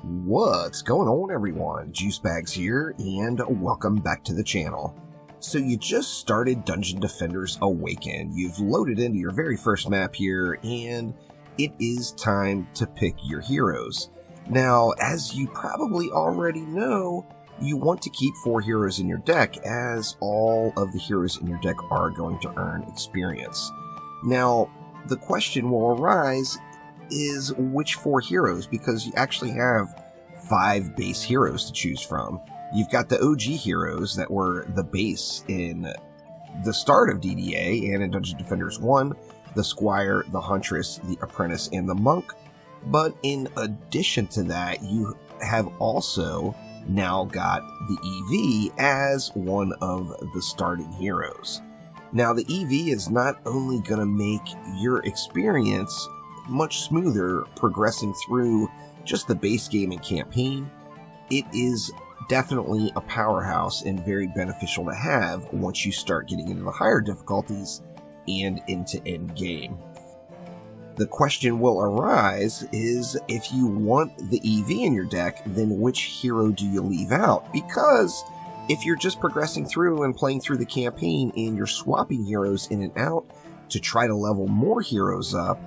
What's going on, everyone? Juicebags here, and welcome back to the channel. So you just started Dungeon Defenders Awaken. You've loaded into your very first map here, and it is time to pick your heroes. Now, as you probably already know, you want to keep 4 heroes in your deck, as all of the heroes in your deck are going to earn experience. Now, the question will arise is which 4 heroes, because you actually have 5 base heroes to choose from. You've got the OG heroes that were the base in the start of DDA and in Dungeon Defenders 1, the Squire, the Huntress, the Apprentice, and the Monk. But in addition to that, you have also now got the EV as one of the starting heroes. Now, the EV is not only going to make your experience much smoother progressing through just the base game and campaign, it is definitely a powerhouse and very beneficial to have once you start getting into the higher difficulties and into end game. The question will arise is, if you want the EV in your deck, then which hero do you leave out? Because if you're just progressing through and playing through the campaign and you're swapping heroes in and out to try to level more heroes up,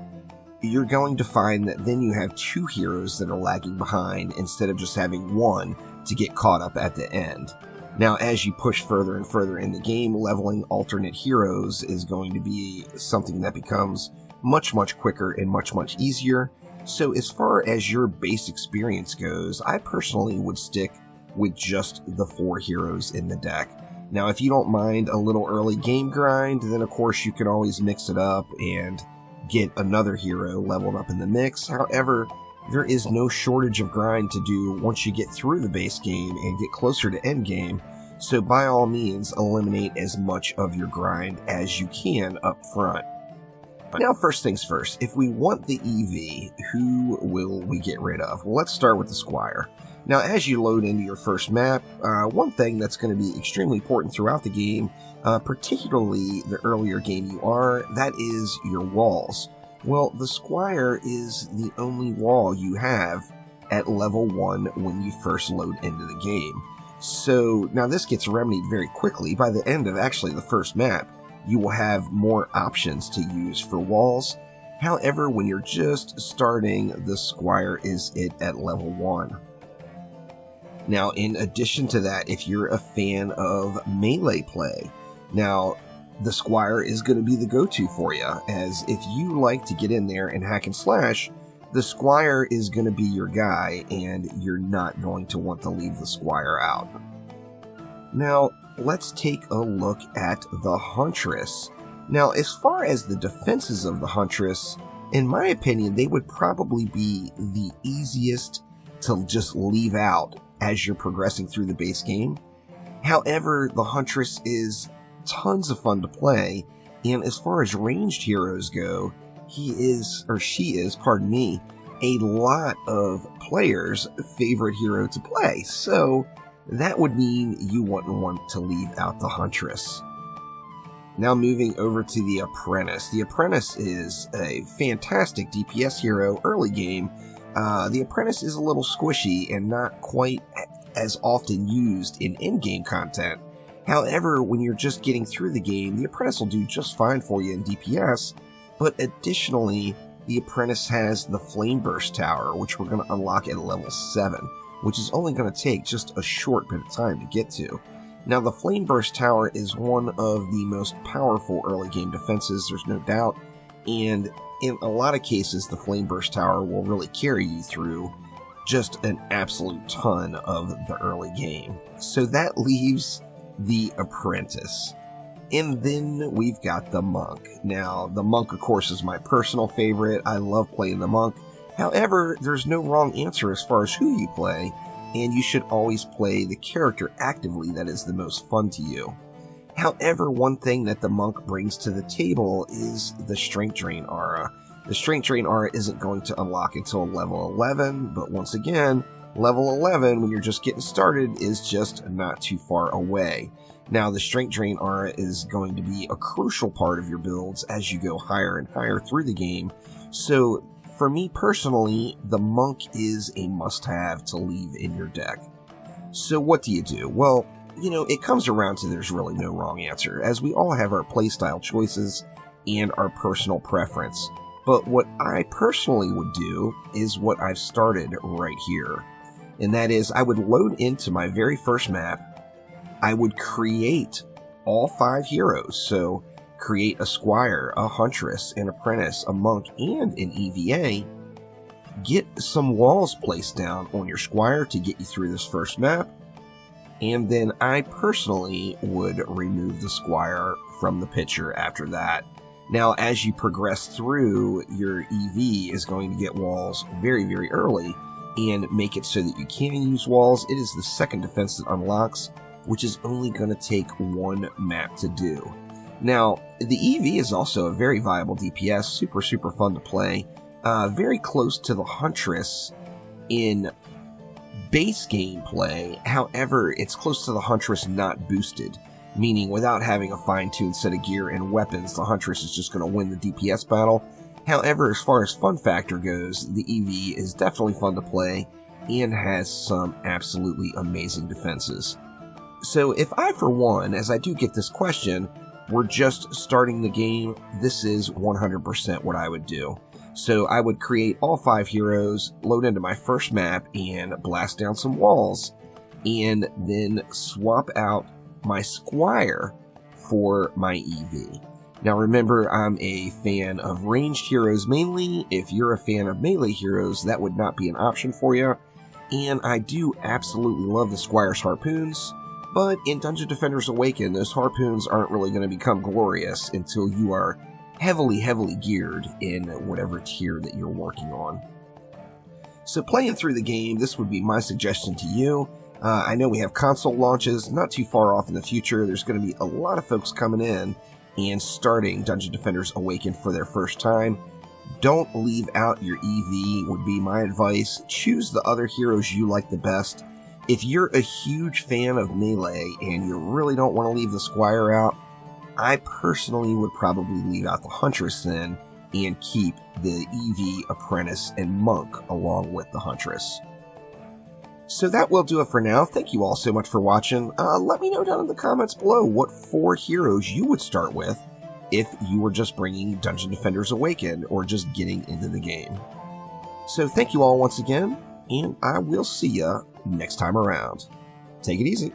you're going to find that then you have 2 heroes that are lagging behind instead of just having 1 to get caught up at the end. Now, as you push further and further in the game, leveling alternate heroes is going to be something that becomes much quicker and much easier. So as far as your base experience goes, I personally would stick with just the 4 heroes in the deck. Now, if you don't mind a little early game grind, then of course you can always mix it up and get another hero leveled up in the mix. However, there is no shortage of grind to do once you get through the base game and get closer to end game, so by all means eliminate as much of your grind as you can up front. Now, first things first, if we want the EV, who will we get rid of? Well, let's start with the Squire. Now, as you load into your first map, one thing that's going to be extremely important throughout the game, particularly the earlier game you are, that is your walls. Well, the Squire is the only wall you have at level 1 when you first load into the game. So, now this gets remedied very quickly. By the end of actually the first map, you will have more options to use for walls. However, when you're just starting, the Squire is it at level 1. Now, in addition to that, if you're a fan of melee play, now the Squire is going to be the go-to for you, as if you like to get in there and hack and slash, the Squire is going to be your guy, and you're not going to want to leave the Squire out. Now, let's take a look at the Huntress. Now, as far as the defenses of the Huntress, in my opinion, they would probably be the easiest to just leave out as you're progressing through the base game. However, the Huntress is tons of fun to play, and as far as ranged heroes go, she is, a lot of players' favorite hero to play. So that would mean you wouldn't want to leave out the Huntress. Now moving over to the Apprentice. The Apprentice is a fantastic DPS hero early game. The Apprentice is a little squishy and not quite as often used in in-game content. However, when you're just getting through the game, the Apprentice will do just fine for you in DPS, but additionally, the Apprentice has the Flame Burst Tower, which we're going to unlock at level 7, which is only going to take just a short bit of time to get to. Now, the Flame Burst Tower is one of the most powerful early game defenses, there's no doubt, and in a lot of cases, the Flame Burst Tower will really carry you through just an absolute ton of the early game. So that leaves the Apprentice. And then we've got the Monk. Now, the Monk, of course, is my personal favorite. I love playing the Monk. However, there's no wrong answer as far as who you play, and you should always play the character actively that is the most fun to you. However, one thing that the Monk brings to the table is the Strength Drain Aura. The Strength Drain Aura isn't going to unlock until level 11, but once again, level 11, when you're just getting started, is just not too far away. Now, the Strength Drain Aura is going to be a crucial part of your builds as you go higher and higher through the game, so for me personally, the monk is a must-have to leave in your deck. So what do you do? Well, it comes around to there's really no wrong answer, as we all have our playstyle choices and our personal preference. But what I personally would do is what I've started right here. And that is, I would load into my very first map. I would create all 5 heroes. So create a Squire, a Huntress, an Apprentice, a Monk, and an EVA. Get some walls placed down on your Squire to get you through this first map. And then I personally would remove the Squire from the picture after that. Now, as you progress through, your EV is going to get walls very, very early and make it so that you can use walls. It is the second defense that unlocks, which is only going to take 1 map to do. Now, the EV is also a very viable DPS, super, super fun to play, very close to the Huntress in base gameplay. However, it's close to the Huntress not boosted, meaning without having a fine-tuned set of gear and weapons, the Huntress is just going to win the DPS battle. However, as far as fun factor goes, the EV is definitely fun to play and has some absolutely amazing defenses. So if I, for one, as I do get this question, were just starting the game, this is 100% what I would do. So I would create all 5 heroes, load into my first map, and blast down some walls, and then swap out my Squire for my EV. Now remember, I'm a fan of ranged heroes mainly. If you're a fan of melee heroes, that would not be an option for you. And I do absolutely love the Squire's harpoons, but in Dungeon Defenders Awaken, those harpoons aren't really going to become glorious until you are heavily, heavily geared in whatever tier that you're working on. So playing through the game, this would be my suggestion to you. I know we have console launches not too far off in the future. There's going to be a lot of folks coming in and starting Dungeon Defenders Awaken for their first time. Don't leave out your EV would be my advice. Choose the other heroes you like the best. If you're a huge fan of melee and you really don't want to leave the Squire out, I personally would probably leave out the Huntress then and keep the EV, Apprentice, and Monk along with the Huntress. So that will do it for now. Thank you all so much for watching. Let me know down in the comments below what 4 heroes you would start with if you were just bringing Dungeon Defenders Awakened or just getting into the game. So thank you all once again, and I will see ya next time around. Take it easy.